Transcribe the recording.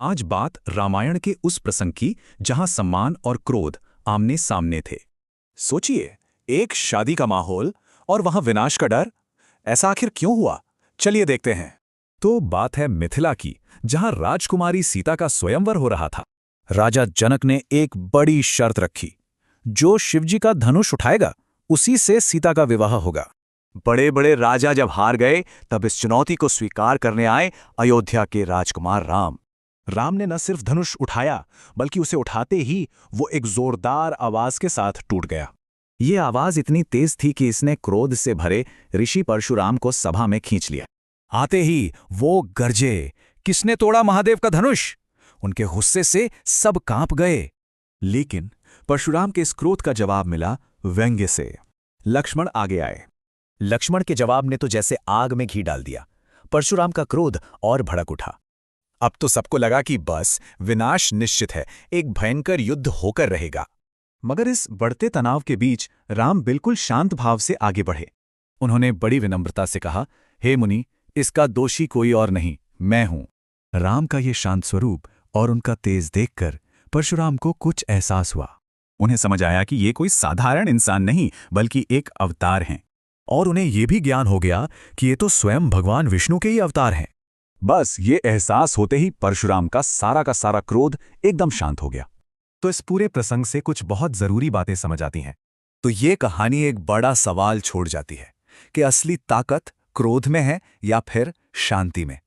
आज बात रामायण के उस प्रसंग की जहां सम्मान और क्रोध आमने सामने थे। सोचिए, एक शादी का माहौल और वहां विनाश का डर। ऐसा आखिर क्यों हुआ? चलिए देखते हैं। तो बात है मिथिला की, जहां राजकुमारी सीता का स्वयंवर हो रहा था। राजा जनक ने एक बड़ी शर्त रखी। जो शिवजी का धनुष उठाएगा उसी से सीता का विवाह होगा। बड़े बड़े राजा जब हार गए तब इस चुनौती को स्वीकार करने आए अयोध्या के राजकुमार राम। राम ने न सिर्फ धनुष उठाया बल्कि उसे उठाते ही वो एक जोरदार आवाज के साथ टूट गया। ये आवाज इतनी तेज थी कि इसने क्रोध से भरे ऋषि परशुराम को सभा में खींच लिया। आते ही वो गरजे, किसने तोड़ा महादेव का धनुष? उनके गुस्से से सब कांप गए। लेकिन परशुराम के इस क्रोध का जवाब मिला व्यंग्य से। लक्ष्मण आगे आए। लक्ष्मण के जवाब ने तो जैसे आग में घी डाल दिया। परशुराम का क्रोध और भड़क उठा। अब तो सबको लगा कि बस विनाश निश्चित है, एक भयंकर युद्ध होकर रहेगा। मगर इस बढ़ते तनाव के बीच राम बिल्कुल शांत भाव से आगे बढ़े। उन्होंने बड़ी विनम्रता से कहा, हे मुनि, इसका दोषी कोई और नहीं, मैं हूं। राम का ये शांत स्वरूप और उनका तेज देखकर परशुराम को कुछ एहसास हुआ। उन्हें समझ आया कि ये कोई साधारण इंसान नहीं बल्कि एक अवतार हैं। और उन्हें यह भी ज्ञान हो गया कि ये तो स्वयं भगवान विष्णु के ही अवतार हैं। बस ये एहसास होते ही परशुराम का सारा क्रोध एकदम शांत हो गया। तो इस पूरे प्रसंग से कुछ बहुत जरूरी बातें समझ आती हैं। तो ये कहानी एक बड़ा सवाल छोड़ जाती है कि असली ताकत क्रोध में है या फिर शांति में।